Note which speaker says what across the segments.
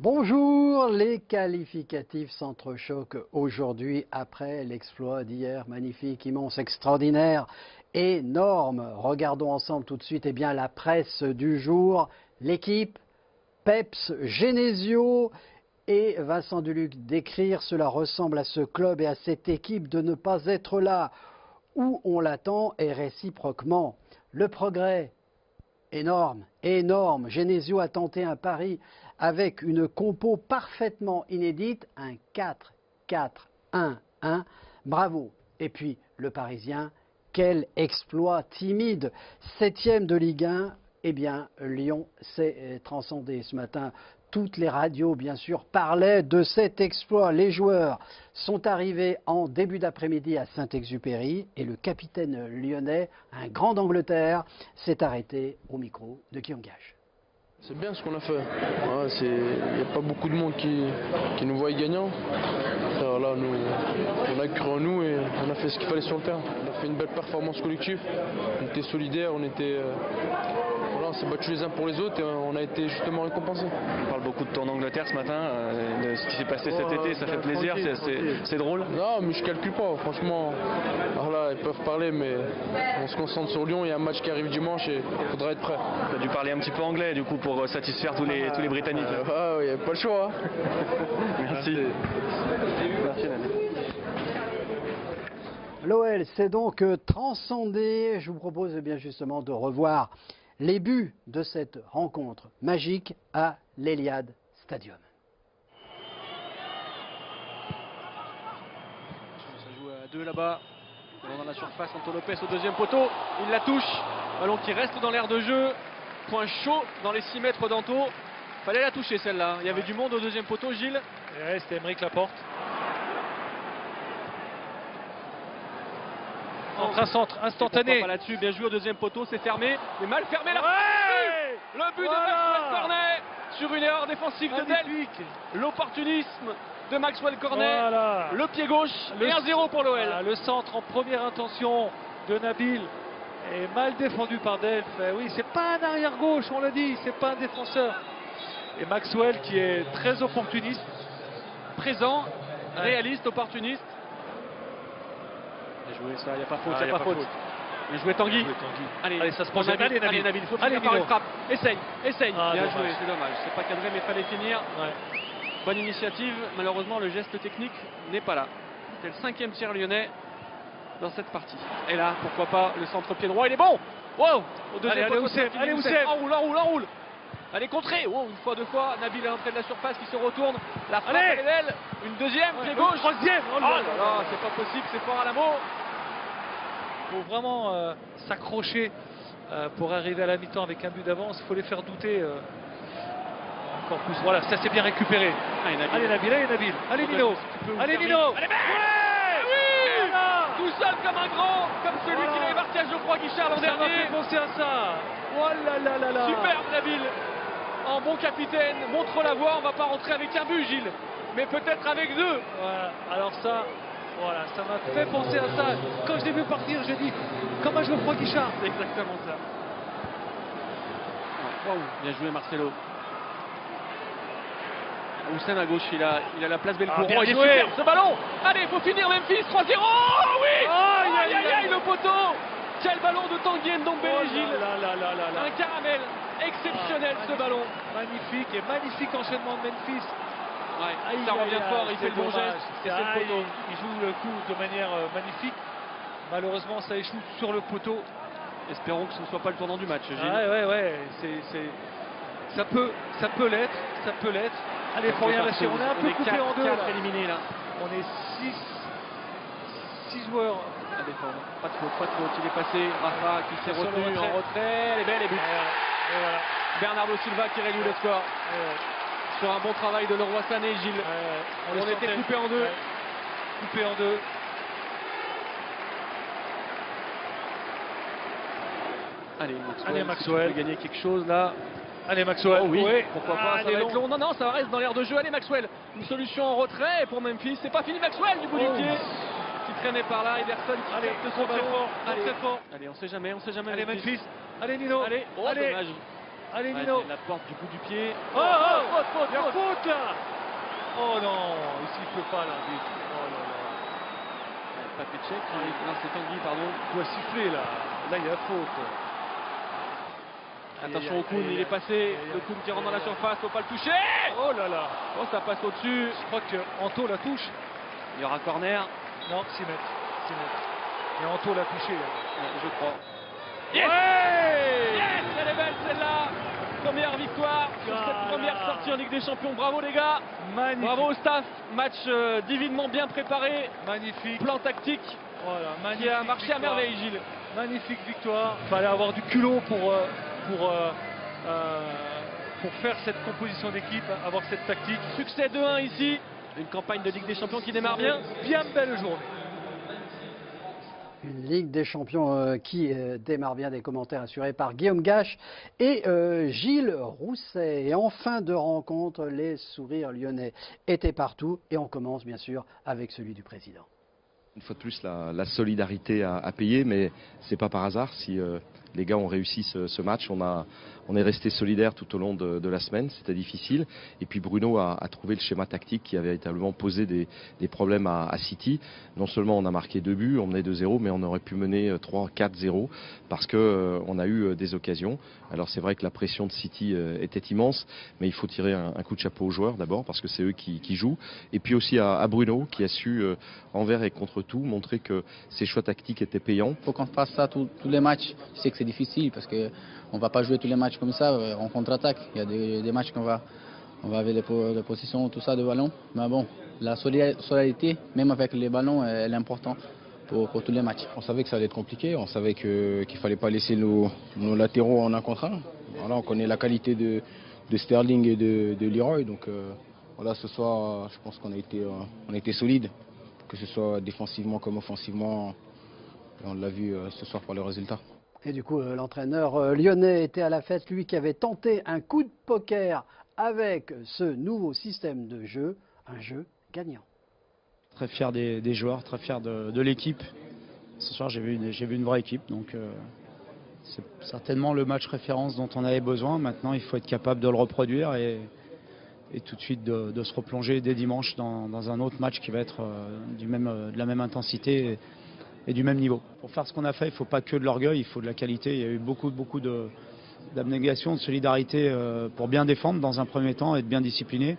Speaker 1: Bonjour, les qualificatifs s'entrechoquent aujourd'hui après l'exploit d'hier, magnifique, immense, extraordinaire, énorme. Regardons ensemble tout de suite la presse du jour, l'équipe, Peps, Genesio et Vincent Duluc d'écrire cela ressemble à ce club et à cette équipe de ne pas être là où on l'attend et réciproquement. Le progrès, énorme, énorme. Genesio a tenté un pari avec une compo parfaitement inédite, un 4-4-1-1. Bravo. Et puis le Parisien, quel exploit timide. 7e de Ligue 1. Eh bien, Lyon s'est transcendé ce matin. Toutes les radios, bien sûr, parlaient de cet exploit. Les joueurs sont arrivés en début d'après-midi à Saint-Exupéry et le capitaine lyonnais, un grand d'Angleterre, s'est arrêté au micro de Guillaume Gage.
Speaker 2: C'est bien ce qu'on a fait. Il n'y a pas beaucoup de monde qui nous voit gagnants. Alors là, on a cru en nous et on a fait ce qu'il fallait sur le terrain. On a fait une belle performance collective. On était solidaires, on s'est battus les uns pour les autres et on a été justement récompensés.
Speaker 3: On parle beaucoup de ton Angleterre ce matin, de ce qui s'est passé cet été, ça fait plaisir, c'est drôle.
Speaker 2: Non, mais je calcule pas, franchement. Alors là, ils peuvent parler, mais on se concentre sur Lyon. Il y a un match qui arrive dimanche et il faudra être prêt.
Speaker 3: Tu as dû parler un petit peu anglais du coup pour satisfaire tous les Britanniques.
Speaker 2: Il n'y a pas le choix.
Speaker 3: Merci. Merci Nabil.
Speaker 1: L'OL s'est donc transcendé. Je vous propose bien justement de revoir les buts de cette rencontre magique à l'Etihad Stadium.
Speaker 4: Ça joue à 2 là-bas. Dans la surface, Anto Lopez au deuxième poteau. Il la touche. Ballon qui reste dans l'aire de jeu. Point chaud dans les 6 mètres d'Anto. Fallait la toucher celle-là. Il y avait du monde au deuxième poteau, Gilles.
Speaker 5: Ouais, c'était Aymeric Laporte. Un centre instantané.
Speaker 4: Là-dessus, bien joué au deuxième poteau, c'est fermé, mais mal fermé là.
Speaker 5: Ouais,
Speaker 4: le but de Maxwell Cornet sur une erreur défensive de Delph. L'opportunisme de Maxwell Cornet,
Speaker 5: voilà.
Speaker 4: Le pied gauche, et 1-0 pour l'OL.
Speaker 5: Voilà, le centre en première intention de Nabil est mal défendu par Delph. Oui, c'est pas un arrière gauche, on l'a dit, c'est pas un défenseur. Et Maxwell qui est très opportuniste,
Speaker 4: présent, réaliste, opportuniste. Joué ça, il n'y a pas faute, il n'y a pas faute. Bien joué Tanguy.
Speaker 5: Allez, ça se projette.
Speaker 4: Allez Nabil, il faut finir par une frappe. Essaye.
Speaker 5: Ah,
Speaker 4: bien
Speaker 5: dommage.
Speaker 4: joué, c'est dommage. C'est pas cadré, mais il fallait finir.
Speaker 5: Ouais.
Speaker 4: Bonne initiative. Malheureusement, le geste technique n'est pas là. C'est le 5e tir lyonnais dans cette partie. Et là, pourquoi pas, le centre-pied droit, il est bon. Wow. Au deuxième
Speaker 5: Allez,
Speaker 4: poteau,
Speaker 5: allez, Oussem.
Speaker 4: Enroule. Allez, contrée. Oh, une fois, deux fois. Nabil est à l'entrée de la surface, qui se retourne. La frappe, elle est belle. Une deuxième, pied gauche.
Speaker 5: Troisième.
Speaker 4: Oh là là, c'est pas possible, c'est fort à la mot.
Speaker 5: Il faut vraiment s'accrocher pour arriver à la mi-temps avec un but d'avance. Il faut les faire douter encore plus. Voilà, ça c'est bien récupéré. Allez Nabil. Allez Nino. Allez Nino.
Speaker 4: Allez, oui voilà. Tout seul comme un grand, comme celui qui avait marqué à Geoffroy Guichard l'an
Speaker 5: Ça m'a
Speaker 4: dernier.
Speaker 5: fait penser à ça. Oh là là.
Speaker 4: Superbe Nabil. En bon capitaine, montre la voie. On va pas rentrer avec un but, Gilles, mais peut-être avec 2.
Speaker 5: Voilà. Alors ça. Voilà, ça m'a fait penser à ça. Quand je l'ai vu partir, j'ai dit, comme un Geoffroy Guichard.
Speaker 4: C'est exactement ça. Waouh, bien joué Marcelo. Houssen à gauche, il a la place Belcourt.
Speaker 5: Bien
Speaker 4: Il est
Speaker 5: joué.
Speaker 4: super ce ballon. Allez, il faut finir Memphis, 3-0. Oh oui. Aïe, le poteau. Quel ballon de Tanguy Ndombele, Gilles. Un caramel exceptionnel ce ballon.
Speaker 5: Magnifique et magnifique enchaînement de Memphis.
Speaker 4: Ça revient fort, il fait le bon geste. Et c'est le poteau.
Speaker 5: Il joue le coup de manière magnifique. Malheureusement, ça échoue sur le poteau.
Speaker 4: Espérons que ce ne soit pas le tournant du match, Gilles.
Speaker 5: Ouais. Ça peut l'être. Allez, faut rien lâcher. On est un peu coupé en deux.
Speaker 4: Éliminé là.
Speaker 5: On est 6 joueurs
Speaker 4: À défendre. Pas de faute. Il est passé. Rafa qui s'est retenu en retrait. Elle est belle, les buts.
Speaker 5: Et voilà.
Speaker 4: Bernardo Silva qui réduit le score. Sur un bon travail de Leroy Sané, Gilles. On était coupé en deux.
Speaker 5: Coupé en deux.
Speaker 4: Allez, Maxwell. Il peut gagner quelque chose là.
Speaker 5: Allez, Maxwell.
Speaker 4: Oh oui,
Speaker 5: Ouais.
Speaker 4: pourquoi pas, ça va être long. Non, ça reste dans l'air de jeu. Allez, Maxwell. Une solution en retrait pour Memphis. C'est pas fini, Maxwell du bout du pied. Qui traînait par là. Ederson qui capte son ballon.
Speaker 5: Très fort.
Speaker 4: Allez, on sait jamais.
Speaker 5: Allez, Memphis. Allez, Nino.
Speaker 4: Allez, dommage.
Speaker 5: Allez Nino.
Speaker 4: La porte du bout du pied.
Speaker 5: Oh, il y a faute là. Oh non, il siffle pas l'arbitre. Oh là là.
Speaker 4: Papier tchèque. Non, c'est Tanguy, pardon.
Speaker 5: Il doit siffler là. Là il y a faute.
Speaker 4: Attention au Koun, il est passé. Le Koun qui rentre dans la surface, faut pas le toucher.
Speaker 5: Oh là là.
Speaker 4: Oh, ça passe au-dessus.
Speaker 5: Je crois que Anto la touche.
Speaker 4: Il y aura corner.
Speaker 5: Non, 6 mètres. 6 mètres. Et Anto l'a touché.
Speaker 4: Je crois.
Speaker 5: Yes,
Speaker 4: Yes, elle est belle celle-là. Première victoire sur cette première
Speaker 5: Voilà.
Speaker 4: sortie en Ligue des Champions. Bravo les gars.
Speaker 5: Magnifique.
Speaker 4: Bravo au staff. Match divinement bien préparé.
Speaker 5: Magnifique.
Speaker 4: Plan tactique
Speaker 5: Voilà,
Speaker 4: qui
Speaker 5: magnifique
Speaker 4: a marché à
Speaker 5: victoire.
Speaker 4: merveille, Gilles.
Speaker 5: Magnifique victoire. Il fallait avoir du culot pour faire cette composition d'équipe, avoir cette tactique.
Speaker 4: Succès 2-1 ici. Une campagne de Ligue des Champions qui démarre bien.
Speaker 5: Bien belle journée.
Speaker 1: Une Ligue des Champions qui démarre bien, des commentaires assurés par Guillaume Gache et Gilles Rousset. Et en fin de rencontre, les sourires lyonnais étaient partout. Et on commence bien sûr avec celui du président.
Speaker 6: Une fois de plus, la solidarité à payer, mais c'est pas par hasard si les gars ont réussi ce match. On est resté solidaires tout au long de la semaine, c'était difficile. Et puis Bruno a trouvé le schéma tactique qui a véritablement posé des problèmes à City. Non seulement on a marqué 2 buts, on menait 2-0, mais on aurait pu mener 3-4-0 parce qu'on a eu des occasions. Alors c'est vrai que la pression de City était immense, mais il faut tirer un coup de chapeau aux joueurs d'abord parce que c'est eux qui jouent. Et puis aussi à Bruno qui a su, envers et contre tout, montrer que ses choix tactiques étaient payants.
Speaker 7: Il faut qu'on fasse ça tous les matchs. Je sais que c'est difficile parce qu'on ne va pas jouer tous les matchs comme ça en contre-attaque. Il y a des matchs qu'on va avec les positions, tout ça de ballon. Mais bon, la solidarité, même avec les ballons, elle est importante pour tous les matchs.
Speaker 8: On savait que ça allait être compliqué, on savait qu'il ne fallait pas laisser nos latéraux en 1 contre 1. Voilà, on connaît la qualité de Sterling et de Leroy. Donc voilà, ce soir, je pense qu'on a été solide, que ce soit défensivement comme offensivement. Et on l'a vu ce soir par le résultat.
Speaker 1: Et du coup, l'entraîneur lyonnais était à la fête, lui qui avait tenté un coup de poker avec ce nouveau système de jeu, un jeu gagnant.
Speaker 9: Très fier des joueurs, très fier de l'équipe. Ce soir, j'ai vu une vraie équipe, donc c'est certainement le match référence dont on avait besoin. Maintenant, il faut être capable de le reproduire et tout de suite de se replonger dès dimanche dans un autre match qui va être de la même intensité et du même niveau. Pour faire ce qu'on a fait, il ne faut pas que de l'orgueil, il faut de la qualité. Il y a eu beaucoup d'abnégation, de solidarité pour bien défendre dans un premier temps et de bien discipliner.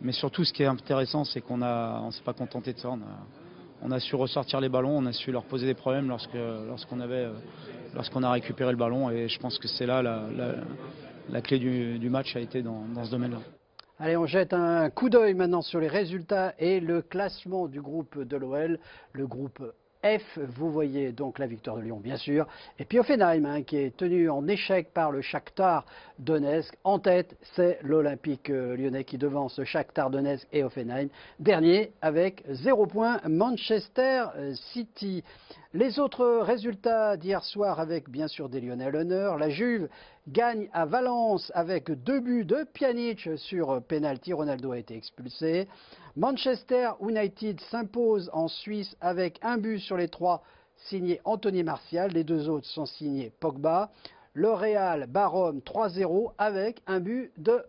Speaker 9: Mais surtout, ce qui est intéressant, c'est qu'on ne s'est pas contenté de ça. On a su ressortir les ballons, on a su leur poser des problèmes lorsqu'on a récupéré le ballon. Et je pense que c'est là la clé du match a été dans ce domaine-là.
Speaker 1: Allez, on jette un coup d'œil maintenant sur les résultats et le classement du groupe de l'OL, le groupe F. Vous voyez donc la victoire de Lyon, bien sûr. Et puis Hoffenheim, qui est tenu en échec par le Shakhtar Donetsk. En tête, c'est l'Olympique lyonnais qui devance Shakhtar Donetsk et Hoffenheim. Dernier, avec 0 points, Manchester City. Les autres résultats d'hier soir avec bien sûr des Lyonnais à l'honneur. La Juve gagne à Valence avec 2 buts de Pjanic sur penalty. Ronaldo a été expulsé. Manchester United s'impose en Suisse avec 1 but sur les 3 signé Anthony Martial. Les 2 autres sont signés Pogba. Le Real bat Rome 3-0 avec 1 but de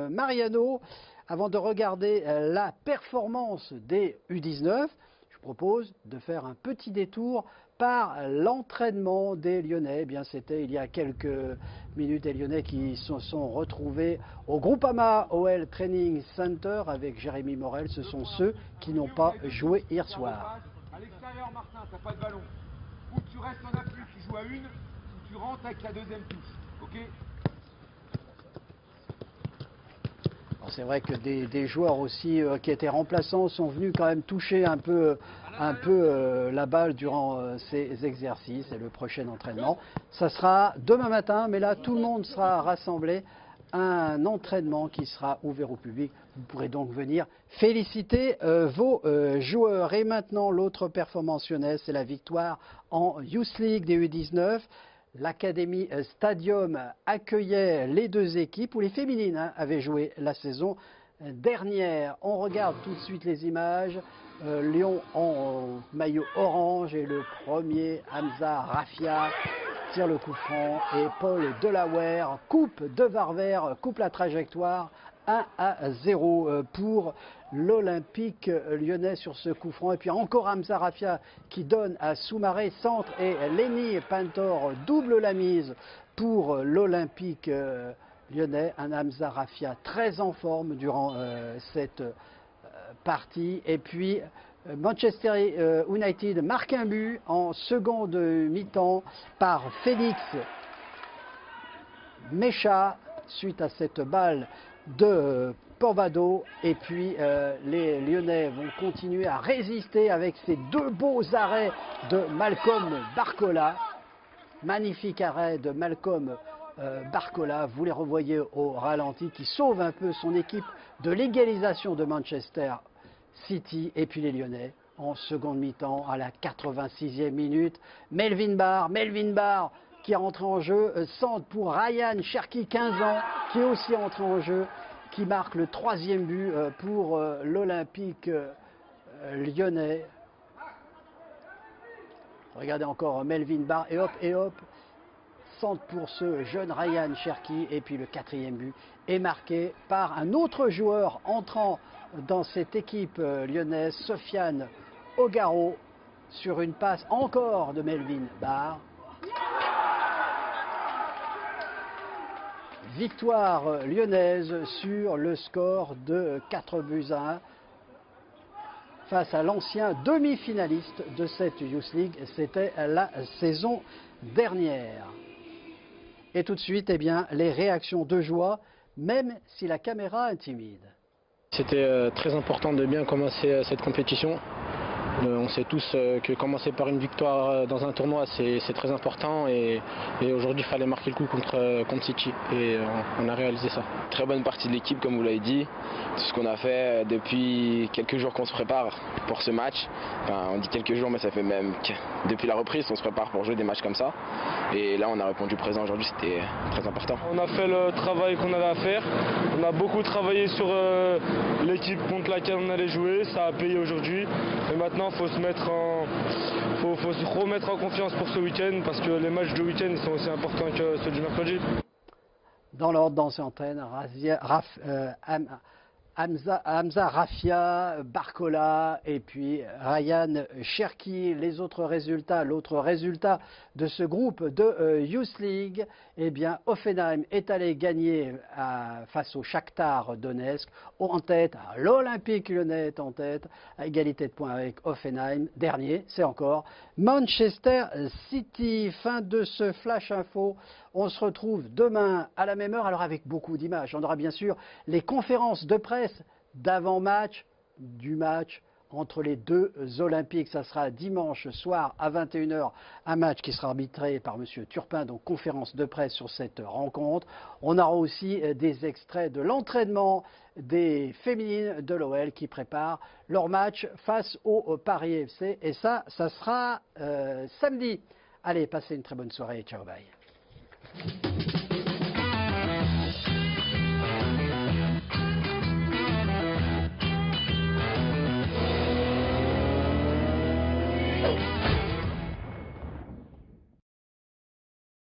Speaker 1: Mariano. Avant de regarder la performance des U19, je propose de faire un petit détour par l'entraînement des Lyonnais. Eh bien, c'était il y a quelques minutes des Lyonnais qui se sont retrouvés au Groupama OL Training Center avec Jérémy Morel. Ce sont ceux qui n'ont pas joué hier soir.
Speaker 10: À l'extérieur, Martin, t'as pas de ballon. Ou tu restes en appui, tu joues à une, ou tu rentres avec la deuxième touche. Ok?
Speaker 1: C'est vrai que des joueurs aussi qui étaient remplaçants sont venus quand même toucher un peu la balle durant ces exercices et le prochain entraînement. Ça sera demain matin, mais là tout le monde sera rassemblé à un entraînement qui sera ouvert au public. Vous pourrez donc venir féliciter vos joueurs. Et maintenant, l'autre performance lyonnaise, c'est la victoire en Youth League des U19. L'Académie Stadium accueillait les 2 équipes où les féminines avaient joué la saison dernière. On regarde tout de suite les images. Lyon en maillot orange et le premier Hamza Rafia tire le coup franc et Paul Delaware coupe de Varvert, coupe la trajectoire. 1-0 pour l'Olympique lyonnais sur ce coup franc. Et puis encore Hamza Raffia qui donne à Soumaré, centre, et Lenny Pintor double la mise pour l'Olympique lyonnais. Un Hamza Raffia très en forme durant cette partie. Et puis Manchester United marque un but en seconde mi-temps par Félix Mécha suite à cette balle de Porvado. Et puis les Lyonnais vont continuer à résister avec ces deux beaux arrêts de Malcolm Barcola. Magnifique arrêt de Malcolm Barcola, vous les revoyez au ralenti, qui sauve un peu son équipe de l'égalisation de Manchester City. Et puis les Lyonnais en seconde mi-temps à la 86e minute. Melvin Barr qui est rentré en jeu, centre pour Ryan Cherki, 15 ans, qui est aussi entré en jeu, qui marque le 3e but pour l'Olympique lyonnais. Regardez encore Melvin Barr, et hop, centre pour ce jeune Ryan Cherki. Et puis le 4e but est marqué par un autre joueur entrant dans cette équipe lyonnaise, Sofiane Ogaro, sur une passe encore de Melvin Barr. Victoire lyonnaise sur le score de 4-1 face à l'ancien demi-finaliste de cette Youth League. C'était la saison dernière. Et tout de suite, eh bien, les réactions de joie, même si la caméra intimide.
Speaker 11: C'était très important de bien commencer cette compétition. On sait tous que commencer par une victoire dans un tournoi, c'est très important, et aujourd'hui il fallait marquer le coup contre City, et on a réalisé ça.
Speaker 12: Très bonne partie de l'équipe, comme vous l'avez dit. Tout ce qu'on a fait depuis quelques jours qu'on se prépare pour ce match. Enfin, on dit quelques jours, mais ça fait même depuis la reprise qu'on se prépare pour jouer des matchs comme ça. Et là on a répondu présent aujourd'hui, c'était très important.
Speaker 2: On a fait le travail qu'on avait à faire. On a beaucoup travaillé sur l'équipe contre laquelle on allait jouer. Ça a payé aujourd'hui. Et maintenant il faut se remettre en confiance pour ce week-end, parce que les matchs de week-end sont aussi importants que ceux du mercredi.
Speaker 1: Dans l'ordre, dans cette antenne, Hamza Raffia, Barcola et puis Ryan Cherki. Les autres résultats, l'autre résultat de ce groupe de Youth League, eh bien Hoffenheim est allé gagner face au Shakhtar Donetsk. En tête, l'Olympique lyonnais est en tête, à égalité de points avec Hoffenheim. Dernier, c'est encore Manchester City. Fin de ce Flash Info. On se retrouve demain à la même heure, alors avec beaucoup d'images. On aura bien sûr les conférences de presse d'avant-match, du match entre les deux Olympiques. Ça sera dimanche soir à 21 h, un match qui sera arbitré par M. Turpin, donc conférence de presse sur cette rencontre. On aura aussi des extraits de l'entraînement des féminines de l'OL qui préparent leur match face au Paris FC. Et ça sera samedi. Allez, passez une très bonne soirée. Ciao, bye.